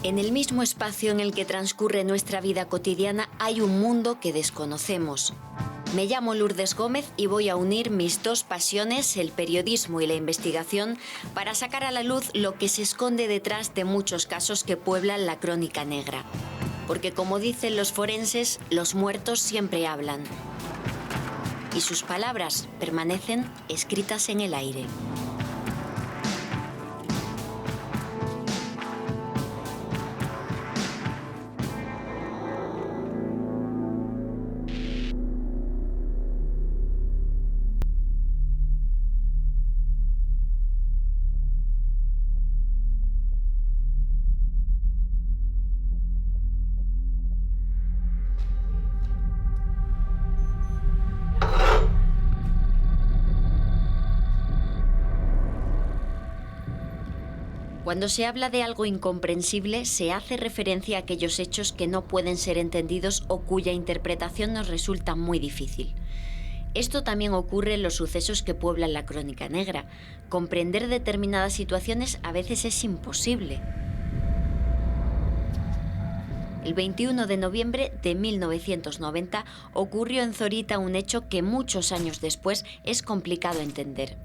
En el mismo espacio en el que transcurre nuestra vida cotidiana hay un mundo que desconocemos. Me llamo Lourdes Gómez y voy a unir mis dos pasiones, el periodismo y la investigación, para sacar a la luz lo que se esconde detrás de muchos casos que pueblan la crónica negra. Porque como dicen los forenses, los muertos siempre hablan. Y sus palabras permanecen escritas en el aire. Cuando se habla de algo incomprensible, se hace referencia a aquellos hechos que no pueden ser entendidos o cuya interpretación nos resulta muy difícil. Esto también ocurre en los sucesos que pueblan la crónica negra. Comprender determinadas situaciones a veces es imposible. El 21 de noviembre de 1990 ocurrió en Zorita un hecho que muchos años después es complicado entender.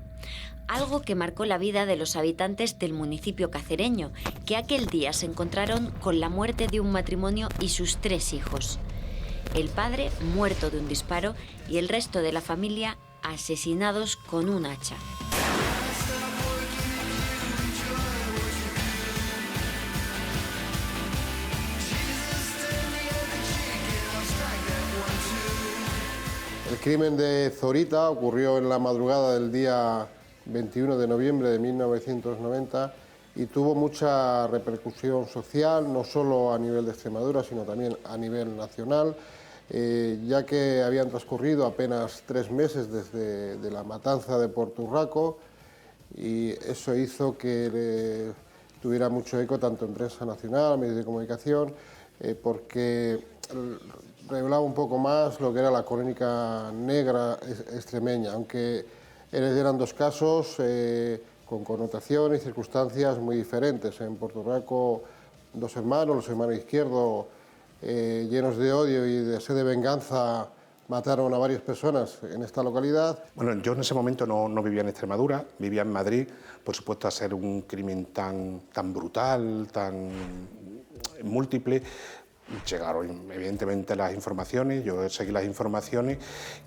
Algo que marcó la vida de los habitantes del municipio cacereño, que aquel día se encontraron con la muerte de un matrimonio y sus 3 hijos. El padre muerto de un disparo y el resto de la familia asesinados con un hacha. El crimen de Zorita ocurrió en la madrugada del día 21 de noviembre de 1990 y tuvo mucha repercusión social, no solo a nivel de Extremadura, sino también a nivel nacional, ya que habían transcurrido apenas 3 meses desde la matanza de Porto Urraco, y eso hizo que tuviera mucho eco tanto en prensa nacional, medios de comunicación, porque revelaba un poco más lo que era la crónica negra extremeña, aunque eran 2 casos con connotaciones y circunstancias muy diferentes. En Porto Urraco, 2 hermanos, los hermanos Izquierdo, llenos de odio y de sed de venganza, mataron a varias personas en esta localidad. Bueno, yo en ese momento no vivía en Extremadura, vivía en Madrid. Por supuesto, a ser un crimen tan brutal, tan múltiple, llegaron evidentemente las informaciones, yo seguí las informaciones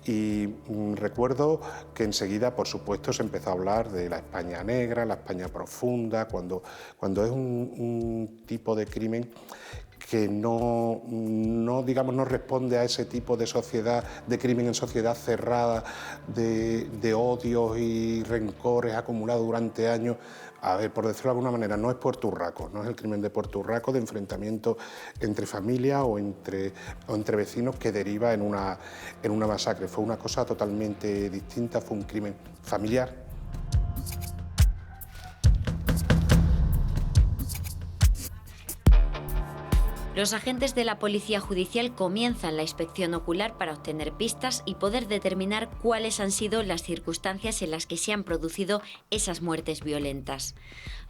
y recuerdo que enseguida, por supuesto, se empezó a hablar de la España negra, la España profunda, cuando es un tipo de crimen que no responde a ese tipo de sociedad, de crimen en sociedad cerrada, de odios y rencores acumulados durante años. A ver, por decirlo de alguna manera, no es Porto Urraco, no es el crimen de Porto Urraco, de enfrentamiento entre familias o entre vecinos que deriva en una masacre. Fue una cosa totalmente distinta, fue un crimen familiar. Los agentes de la Policía Judicial comienzan la inspección ocular para obtener pistas y poder determinar cuáles han sido las circunstancias en las que se han producido esas muertes violentas.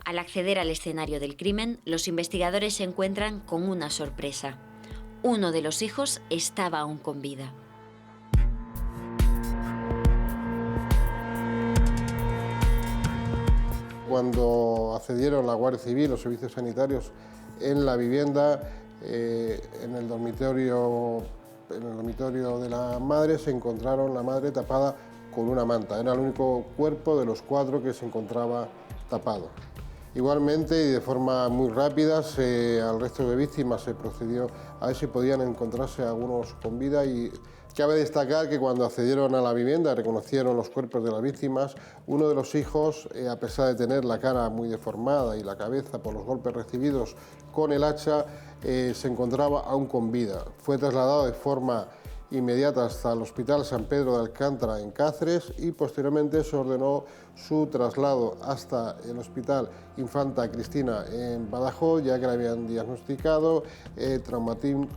Al acceder al escenario del crimen, los investigadores se encuentran con una sorpresa. Uno de los hijos estaba aún con vida. Cuando accedieron la Guardia Civil, los servicios sanitarios en la vivienda, en el dormitorio de la madre, se encontraron la madre tapada con una manta. Era el único cuerpo de los 4 que se encontraba tapado. Igualmente, y de forma muy rápida, al resto de víctimas se procedió a ver si podían encontrarse algunos con vida, y cabe destacar que cuando accedieron a la vivienda reconocieron los cuerpos de las víctimas. Uno de los hijos, a pesar de tener la cara muy deformada y la cabeza por los golpes recibidos con el hacha, se encontraba aún con vida. Fue trasladado de forma inmediata hasta el Hospital San Pedro de Alcántara en Cáceres y posteriormente se ordenó su traslado hasta el Hospital Infanta Cristina en Badajoz, ya que le habían diagnosticado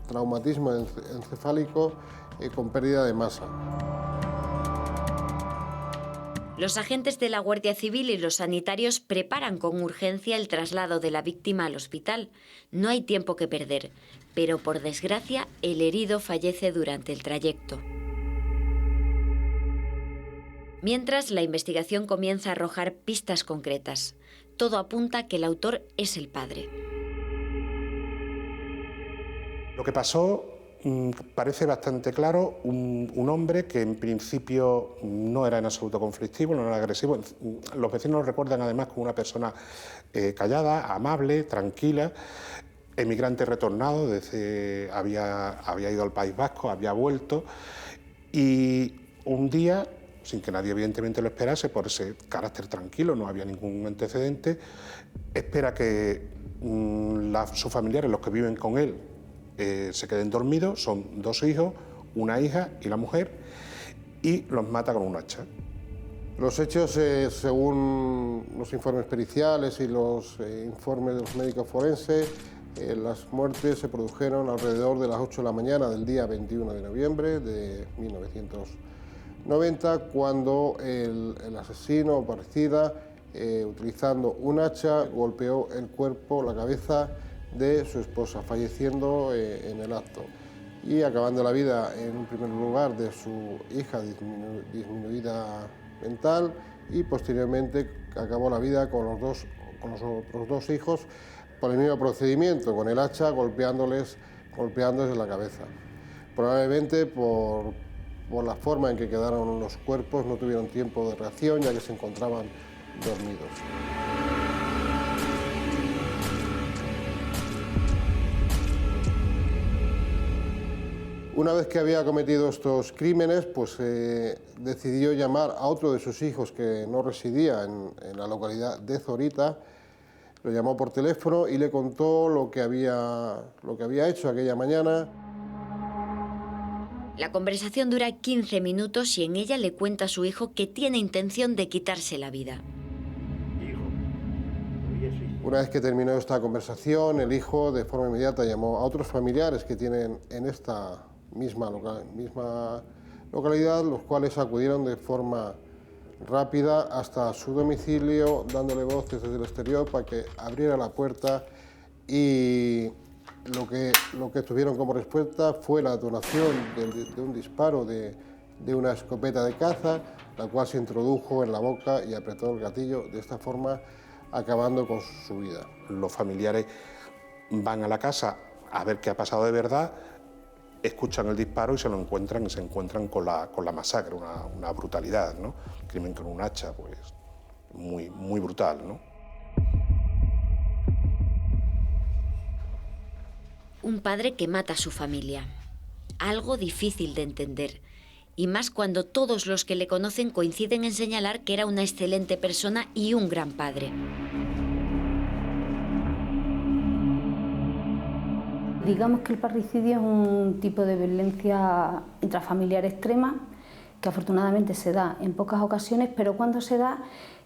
traumatismo encefálico con pérdida de masa. Los agentes de la Guardia Civil y los sanitarios preparan con urgencia el traslado de la víctima al hospital. No hay tiempo que perder, pero por desgracia el herido fallece durante el trayecto. Mientras, la investigación comienza a arrojar pistas concretas. Todo apunta a que el autor es el padre. Lo que pasó parece bastante claro. Un hombre que en principio no era en absoluto conflictivo, no era agresivo. Los vecinos lo recuerdan además como una persona callada, amable, tranquila, emigrante retornado, había ido al País Vasco, había vuelto, y un día, sin que nadie evidentemente lo esperase, por ese carácter tranquilo, no había ningún antecedente, espera que sus familiares, los que viven con él, se queden dormidos. Son 2 hijos, una hija y la mujer, y los mata con un hacha. Los hechos, según los informes periciales y los informes de los médicos forenses, las muertes se produjeron alrededor de las 8 de la mañana del día 21 de noviembre de 1990, cuando el asesino o parricida, utilizando un hacha, golpeó el cuerpo, la cabeza de su esposa, falleciendo en el acto y acabando la vida en un primer lugar de su hija disminuida mental, y posteriormente acabó la vida con los otros 2 hijos por el mismo procedimiento, con el hacha golpeándoles la cabeza. Probablemente por la forma en que quedaron los cuerpos no tuvieron tiempo de reacción, ya que se encontraban dormidos. Una vez que había cometido estos crímenes, pues decidió llamar a otro de sus hijos que no residía en la localidad de Zorita. Lo llamó por teléfono y le contó lo que había hecho aquella mañana. La conversación dura 15 minutos y en ella le cuenta a su hijo que tiene intención de quitarse la vida. Una vez que terminó esta conversación, el hijo de forma inmediata llamó a otros familiares que tienen en esta misma localidad, los cuales acudieron de forma rápida hasta su domicilio, dándole voces desde el exterior para que abriera la puerta, y lo que tuvieron como respuesta fue la detonación de un disparo de una escopeta de caza, la cual se introdujo en la boca y apretó el gatillo, de esta forma acabando con su vida. Los familiares van a la casa a ver qué ha pasado de verdad, escuchan el disparo y se encuentran con la masacre, una brutalidad, ¿no? Crimen con un hacha, pues muy, muy brutal, ¿no? Un padre que mata a su familia. Algo difícil de entender. Y más cuando todos los que le conocen coinciden en señalar que era una excelente persona y un gran padre. Digamos que el parricidio es un tipo de violencia intrafamiliar extrema que afortunadamente se da en pocas ocasiones, pero cuando se da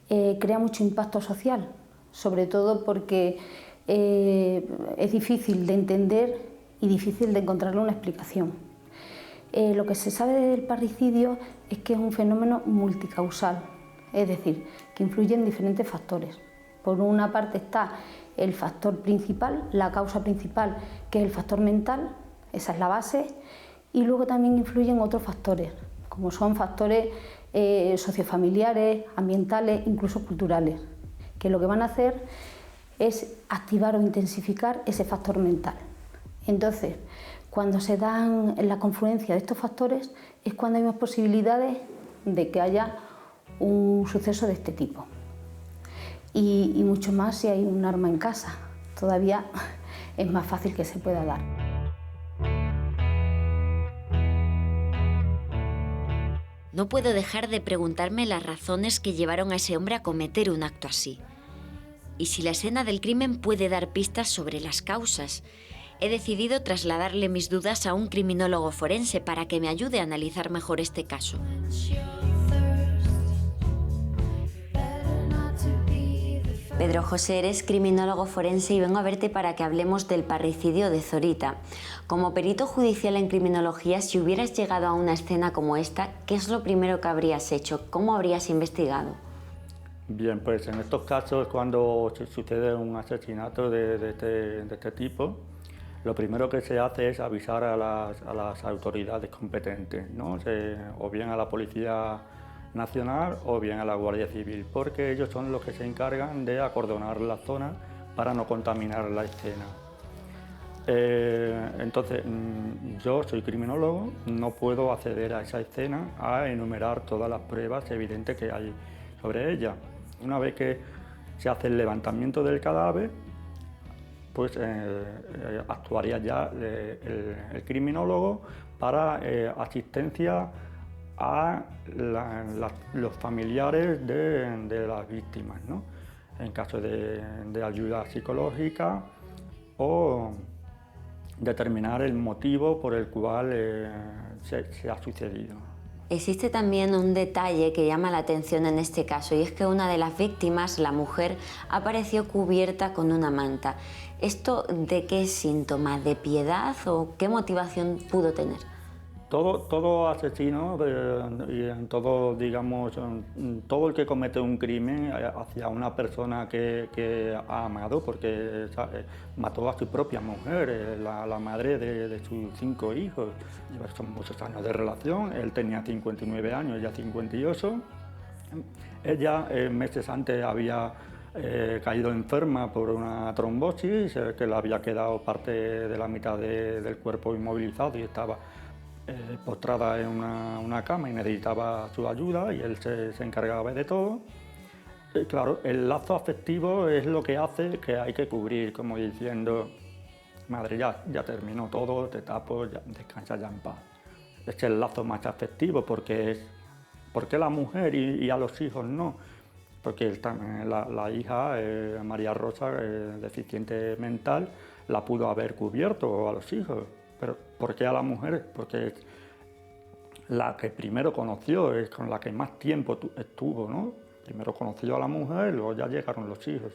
crea mucho impacto social, sobre todo porque es difícil de entender y difícil de encontrarle una explicación. Lo que se sabe del parricidio es que es un fenómeno multicausal, es decir, que influyen diferentes factores. Por una parte está el factor principal, la causa principal, que es el factor mental, esa es la base, y luego también influyen otros factores, como son factores sociofamiliares, ambientales, incluso culturales, que lo que van a hacer es activar o intensificar ese factor mental. Entonces, cuando se dan en la confluencia de estos factores es cuando hay más posibilidades de que haya un suceso de este tipo. Y mucho más si hay un arma en casa. Todavía es más fácil que se pueda dar. No puedo dejar de preguntarme las razones que llevaron a ese hombre a cometer un acto así. Y si la escena del crimen puede dar pistas sobre las causas. He decidido trasladarle mis dudas a un criminólogo forense para que me ayude a analizar mejor este caso. Pedro José, eres criminólogo forense y vengo a verte para que hablemos del parricidio de Zorita. Como perito judicial en criminología, si hubieras llegado a una escena como esta, ¿qué es lo primero que habrías hecho? ¿Cómo habrías investigado? Bien, pues en estos casos, cuando sucede un asesinato de este tipo, lo primero que se hace es avisar a las autoridades competentes, ¿no? O bien a la Policía Nacional o bien a la Guardia Civil, porque ellos son los que se encargan de acordonar la zona para no contaminar la escena. Entonces, yo soy criminólogo, no puedo acceder a esa escena a enumerar todas las pruebas evidentes que hay sobre ella. Una vez que se hace el levantamiento del cadáver, pues actuaría ya el criminólogo para asistencia a los familiares de las víctimas, ¿no? En caso de ayuda psicológica o determinar el motivo por el cual se ha sucedido. Existe también un detalle que llama la atención en este caso, y es que una de las víctimas, la mujer, apareció cubierta con una manta. ¿Esto de qué es síntoma? ¿De piedad o qué motivación pudo tener? Todo asesino y todo, digamos, todo el que comete un crimen hacia una persona que ha amado, porque mató a su propia mujer, la madre de sus 5 hijos. Son muchos años de relación, él tenía 59 años, ella 58. Ella meses antes había caído enferma por una trombosis, que le había quedado parte de la mitad del cuerpo inmovilizado y estaba postrada en una cama y necesitaba su ayuda, y él se encargaba de todo. Y claro, el lazo afectivo es lo que hace que hay que cubrir, como diciendo: madre, ya terminó todo, te tapo, ya, descansa ya en paz. Es el lazo más afectivo, porque la mujer y a los hijos no. Porque la hija, María Rosa, deficiente mental, la pudo haber cubierto a los hijos. Pero ¿por qué a la mujer? Porque es la que primero conoció, es con la que más tiempo estuvo, ¿no? Primero conoció a la mujer, luego ya llegaron los hijos.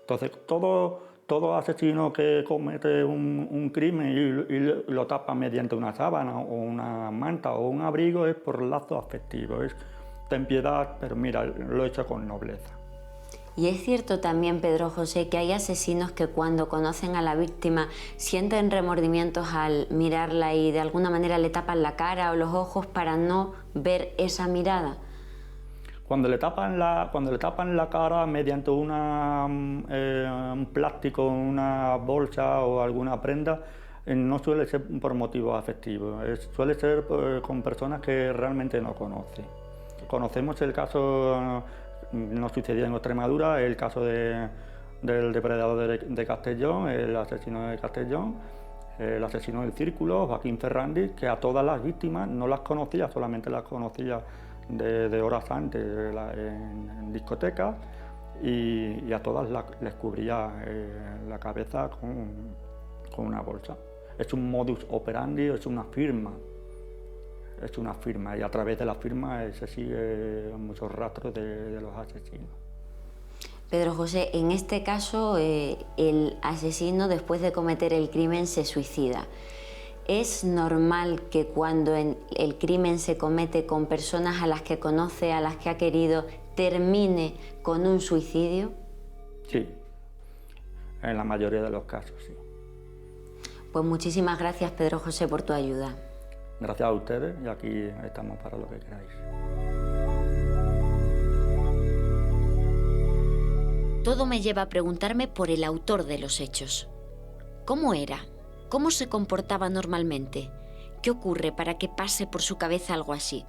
Entonces, todo asesino que comete un crimen y lo tapa mediante una sábana o una manta o un abrigo es por lazo afectivo. Es ten piedad, pero mira, lo he hecho con nobleza. Y es cierto también, Pedro José, que hay asesinos que cuando conocen a la víctima sienten remordimientos al mirarla y de alguna manera le tapan la cara o los ojos para no ver esa mirada. Cuando le tapan la cara mediante un plástico, una bolsa o alguna prenda, no suele ser por motivos afectivos, suele ser con personas que realmente no conocen. Conocemos el caso, no sucedió en Extremadura, el caso del depredador de Castellón, el asesino de Castellón, el asesino del Círculo, Joaquín Ferrandis, que a todas las víctimas no las conocía, solamente las conocía de horas antes en discotecas, y a todas les cubría la cabeza con una bolsa. Es un modus operandi, es una firma. Y a través de la firma se sigue muchos rastros de los asesinos. Pedro José, en este caso el asesino, después de cometer el crimen, se suicida. ¿Es normal que cuando el crimen se comete con personas a las que conoce, a las que ha querido, termine con un suicidio? Sí, en la mayoría de los casos, sí. Pues muchísimas gracias, Pedro José, por tu ayuda. Gracias a ustedes, y aquí estamos para lo que queráis. Todo me lleva a preguntarme por el autor de los hechos. ¿Cómo era? ¿Cómo se comportaba normalmente? ¿Qué ocurre para que pase por su cabeza algo así?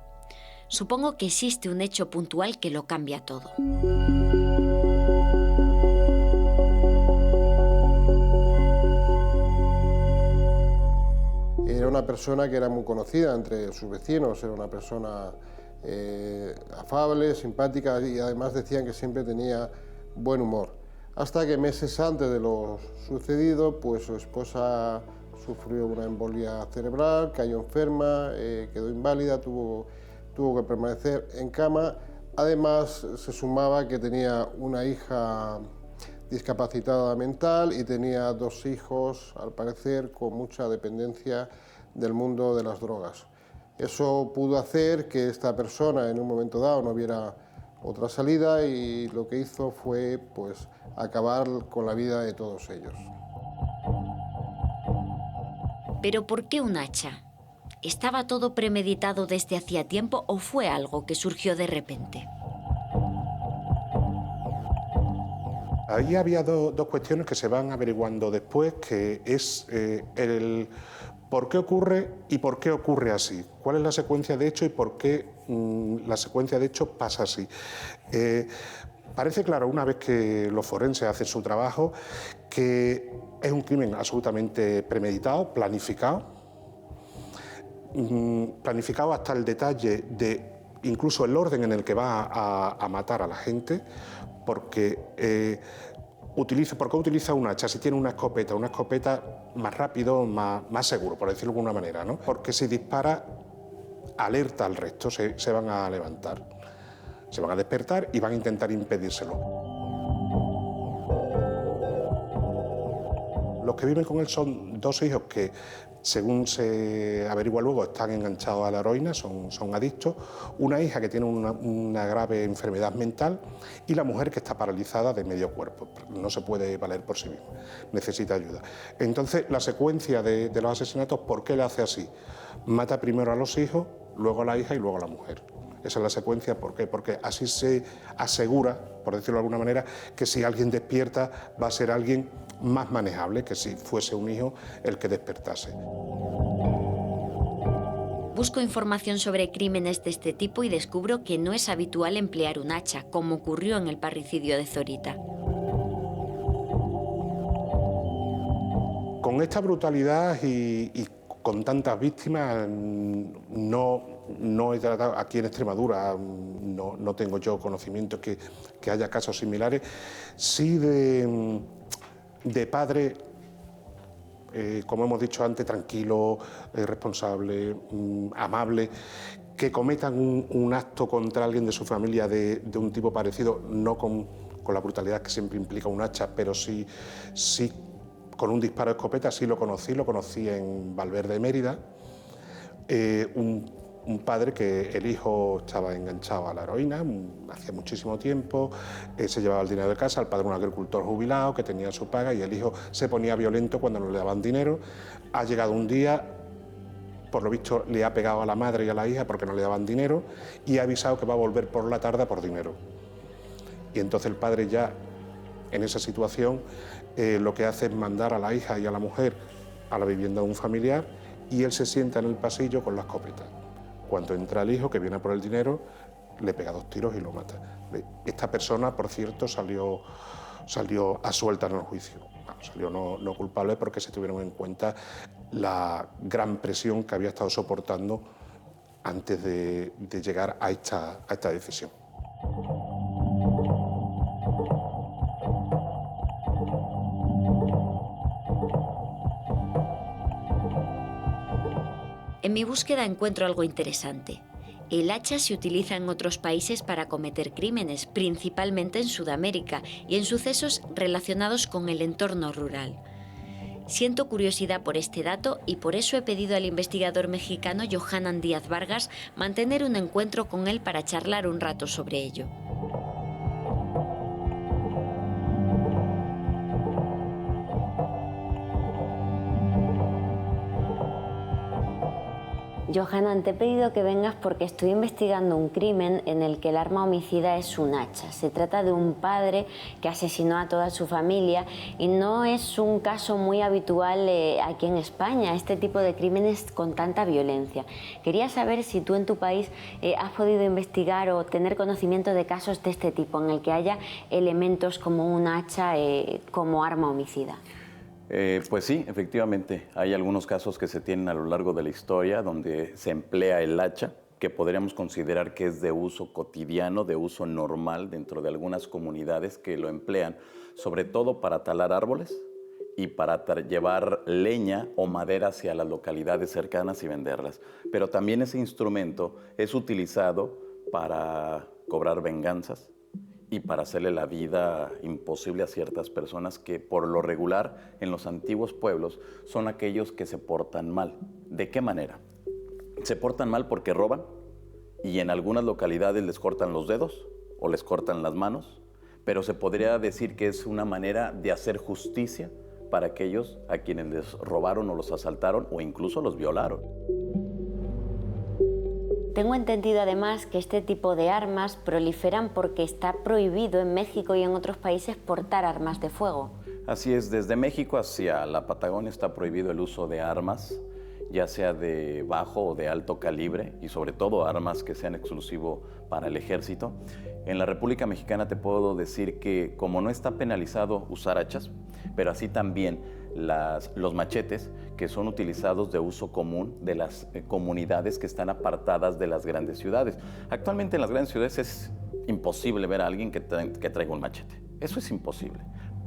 Supongo que existe un hecho puntual que lo cambia todo. Era una persona que era muy conocida entre sus vecinos, era una persona afable, simpática, y además decían que siempre tenía buen humor. Hasta que meses antes de lo sucedido, pues su esposa sufrió una embolia cerebral, cayó enferma, quedó inválida, tuvo que permanecer en cama. Además, se sumaba que tenía una hija discapacitada mental y tenía 2 hijos, al parecer, con mucha dependencia del mundo de las drogas. Eso pudo hacer que esta persona en un momento dado no viera otra salida y lo que hizo fue pues acabar con la vida de todos ellos. ¿Pero por qué un hacha? ¿Estaba todo premeditado desde hacía tiempo o fue algo que surgió de repente? Ahí había dos cuestiones que se van averiguando después, que es el por qué ocurre y por qué ocurre así. ¿Cuál es la secuencia de hecho y por qué la secuencia de hecho pasa así? Parece claro, una vez que los forenses hacen su trabajo, que es un crimen absolutamente premeditado, planificado hasta el detalle de incluso el orden en el que va a matar a la gente, porque ¿por qué utiliza un hacha si tiene una escopeta? Una escopeta más rápido, más seguro, por decirlo de alguna manera, ¿no? Porque si dispara, alerta al resto, se van a levantar, se van a despertar y van a intentar impedírselo. Los que viven con él son 2 hijos que, según se averigua luego, están enganchados a la heroína, son adictos, una hija que tiene una grave enfermedad mental y la mujer que está paralizada de medio cuerpo, no se puede valer por sí misma, necesita ayuda. Entonces, la secuencia de los asesinatos, ¿por qué la hace así? Mata primero a los hijos, luego a la hija y luego a la mujer. Esa es la secuencia, ¿por qué? Porque así se asegura, por decirlo de alguna manera, que si alguien despierta va a ser alguien más manejable que si fuese un hijo el que despertase. Busco información sobre crímenes de este tipo y descubro que no es habitual emplear un hacha, como ocurrió en el parricidio de Zorita. Con esta brutalidad y con tantas víctimas, no he tratado aquí en Extremadura, no tengo yo conocimiento que haya casos similares, sí de padre, como hemos dicho antes, tranquilo, responsable, amable, que cometan un acto contra alguien de su familia de un tipo parecido, no con la brutalidad que siempre implica un hacha, pero sí con un disparo de escopeta. Sí lo conocí en Valverde, Mérida, un padre que el hijo estaba enganchado a la heroína hacía muchísimo tiempo, se llevaba el dinero de casa, el padre un agricultor jubilado que tenía su paga y el hijo se ponía violento cuando no le daban dinero. Ha llegado un día, por lo visto le ha pegado a la madre y a la hija porque no le daban dinero y ha avisado que va a volver por la tarde por dinero. Y entonces el padre ya en esa situación lo que hace es mandar a la hija y a la mujer a la vivienda de un familiar y él se sienta en el pasillo con la escopeta. Cuando entra el hijo, que viene por el dinero, le pega 2 tiros y lo mata. Esta persona, por cierto, salió absuelta en el juicio. Salió no culpable porque se tuvieron en cuenta la gran presión que había estado soportando antes de llegar a esta decisión. En mi búsqueda encuentro algo interesante. El hacha se utiliza en otros países para cometer crímenes, principalmente en Sudamérica y en sucesos relacionados con el entorno rural. Siento curiosidad por este dato y por eso he pedido al investigador mexicano Johanan Díaz Vargas mantener un encuentro con él para charlar un rato sobre ello. Johanan, te he pedido que vengas porque estoy investigando un crimen en el que el arma homicida es un hacha. Se trata de un padre que asesinó a toda su familia y no es un caso muy habitual aquí en España, este tipo de crímenes con tanta violencia. Quería saber si tú en tu país has podido investigar o tener conocimiento de casos de este tipo, en el que haya elementos como un hacha como arma homicida. Pues sí, efectivamente, hay algunos casos que se tienen a lo largo de la historia donde se emplea el hacha, que podríamos considerar que es de uso cotidiano, de uso normal dentro de algunas comunidades que lo emplean, sobre todo para talar árboles y para llevar leña o madera hacia las localidades cercanas y venderlas. Pero también ese instrumento es utilizado para cobrar venganzas y para hacerle la vida imposible a ciertas personas que por lo regular en los antiguos pueblos son aquellos que se portan mal. ¿De qué manera? Se portan mal porque roban y en algunas localidades les cortan los dedos o les cortan las manos, pero se podría decir que es una manera de hacer justicia para aquellos a quienes les robaron o los asaltaron o incluso los violaron. Tengo entendido además que este tipo de armas proliferan porque está prohibido en México y en otros países portar armas de fuego. Así es, desde México hacia la Patagonia está prohibido el uso de armas, ya sea de bajo o de alto calibre, y sobre todo armas que sean exclusivo para el ejército. En la República Mexicana te puedo decir que como no está penalizado usar hachas, pero así también los machetes que son utilizados de uso común de las comunidades que están apartadas de las grandes ciudades. Actualmente en las grandes ciudades es imposible ver a alguien que traiga un machete. Eso es imposible,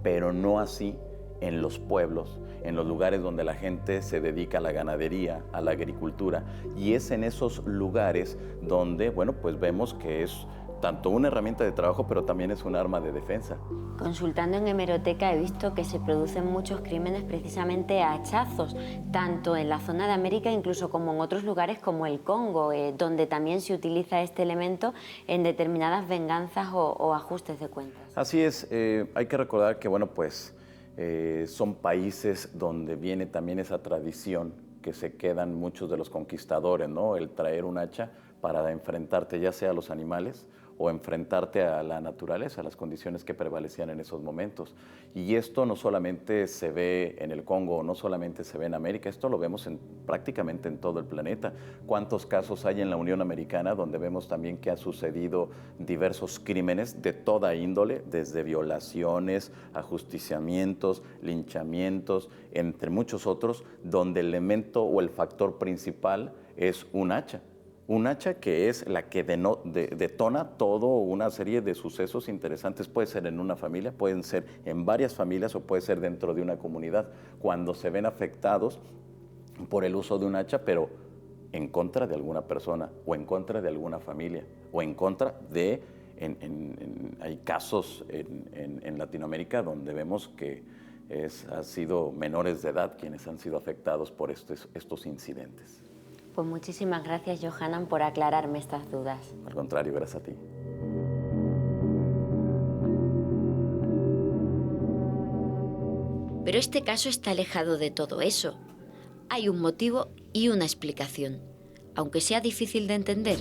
pero no así en los pueblos, en los lugares donde la gente se dedica a la ganadería, a la agricultura, y es en esos lugares donde, bueno, pues vemos que es tanto una herramienta de trabajo, pero también es un arma de defensa. Consultando en hemeroteca he visto que se producen muchos crímenes precisamente a hachazos, tanto en la zona de América incluso como en otros lugares como el Congo, donde también se utiliza este elemento en determinadas venganzas o ajustes de cuentas. Así es, hay que recordar que, bueno, pues son países donde viene también esa tradición que se quedan muchos de los conquistadores, ¿no? El traer un hacha para enfrentarte ya sea a los animales o enfrentarte a la naturaleza, a las condiciones que prevalecían en esos momentos. Y esto no solamente se ve en el Congo, no solamente se ve en América, esto lo vemos prácticamente en todo el planeta. ¿Cuántos casos hay en la Unión Americana donde vemos también que han sucedido diversos crímenes de toda índole, desde violaciones, ajusticiamientos, linchamientos, entre muchos otros, donde el elemento o el factor principal es un hacha? Un hacha que es la que detona toda una serie de sucesos interesantes. Puede ser en una familia, pueden ser en varias familias o puede ser dentro de una comunidad. Cuando se ven afectados por el uso de un hacha, pero en contra de alguna persona o en contra de alguna familia o en contra de... hay casos en Latinoamérica donde vemos que han sido menores de edad quienes han sido afectados por estos incidentes. Pues muchísimas gracias, Johanan, por aclararme estas dudas. Al contrario, gracias a ti. Pero este caso está alejado de todo eso. Hay un motivo y una explicación, aunque sea difícil de entender.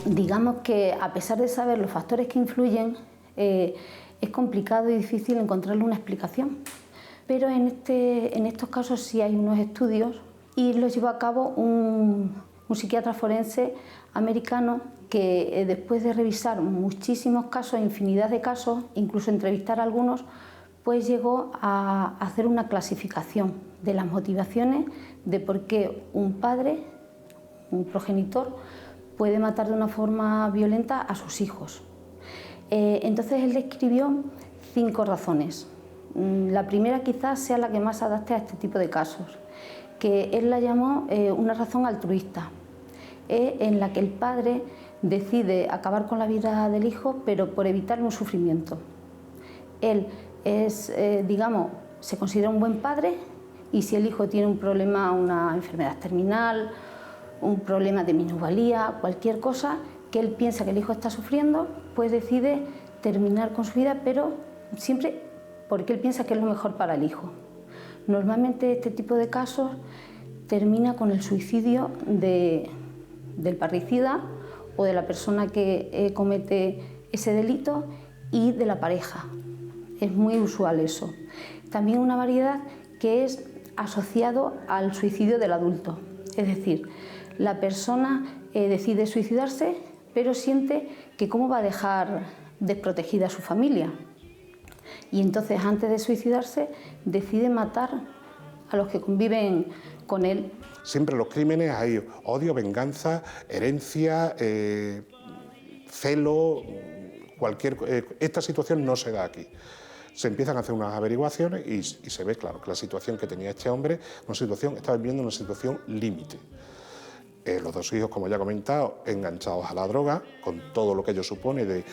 Digamos que a pesar de saber los factores que influyen, es complicado y difícil encontrarle una explicación. Pero en estos casos sí hay unos estudios y los llevó a cabo un psiquiatra forense americano que después de revisar muchísimos casos, infinidad de casos, incluso entrevistar a algunos, pues llegó a hacer una clasificación de las motivaciones de por qué un padre, un progenitor, puede matar de una forma violenta a sus hijos. Entonces él describió 5 razones. La primera quizás sea la que más se adapte a este tipo de casos, que él la llamó una razón altruista, en la que el padre decide acabar con la vida del hijo, pero por evitarle un sufrimiento. Él se considera un buen padre, y si el hijo tiene un problema, una enfermedad terminal, un problema de minusvalía, cualquier cosa que él piensa que el hijo está sufriendo, pues decide terminar con su vida, pero siempre porque él piensa que es lo mejor para el hijo. Normalmente este tipo de casos termina con el suicidio del parricida o de la persona que comete ese delito y de la pareja. Es muy usual eso. También una variedad que es asociado al suicidio del adulto. Es decir, la persona decide suicidarse, pero siente que cómo va a dejar desprotegida a su familia. Y entonces, antes de suicidarse, decide matar a los que conviven con él. Siempre en los crímenes hay odio, venganza, herencia, celo, esta situación no se da aquí. Se empiezan a hacer unas averiguaciones y se ve claro que la situación que tenía este hombre, estaba viviendo una situación límite. los 2 hijos, como ya he comentado, enganchados a la droga, con todo lo que ello supone de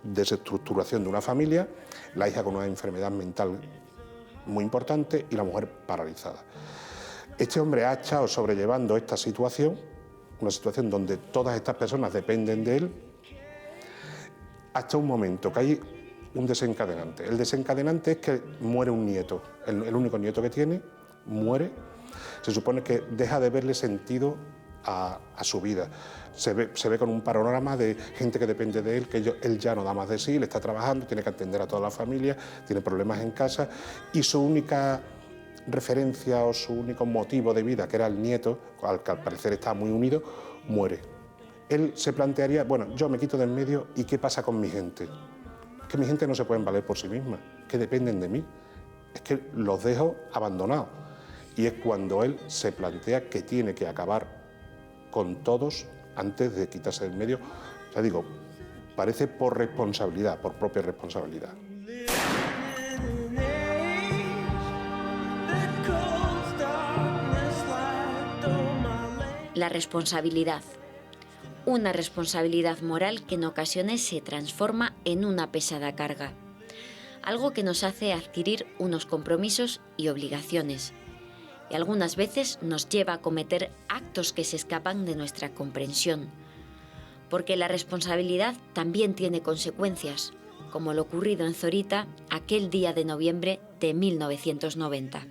desestructuración de una familia, la hija con una enfermedad mental muy importante y la mujer paralizada. Este hombre ha estado sobrellevando esta situación, una situación donde todas estas personas dependen de él, hasta un momento que hay un desencadenante. El desencadenante es que muere un nieto, el único nieto que tiene, muere. Se supone que deja de verle sentido a su vida. Se ve con un panorama de gente que depende de él, que él ya no da más de sí, le está trabajando, tiene que atender a toda la familia, tiene problemas en casa y su única referencia o su único motivo de vida, que era el nieto, al que al parecer está muy unido, muere. Él se plantearía, bueno, yo me quito de en medio y ¿qué pasa con mi gente? Es que mi gente no se pueden valer por sí misma, que dependen de mí, es que los dejo abandonados. Y es cuando él se plantea que tiene que acabar con todos antes de quitarse del medio. O sea, digo, parece por responsabilidad, por propia responsabilidad. La responsabilidad. Una responsabilidad moral que en ocasiones se transforma en una pesada carga. Algo que nos hace adquirir unos compromisos y obligaciones. Y algunas veces nos lleva a cometer actos que se escapan de nuestra comprensión. Porque la responsabilidad también tiene consecuencias, como lo ocurrido en Zorita aquel día de noviembre de 1990.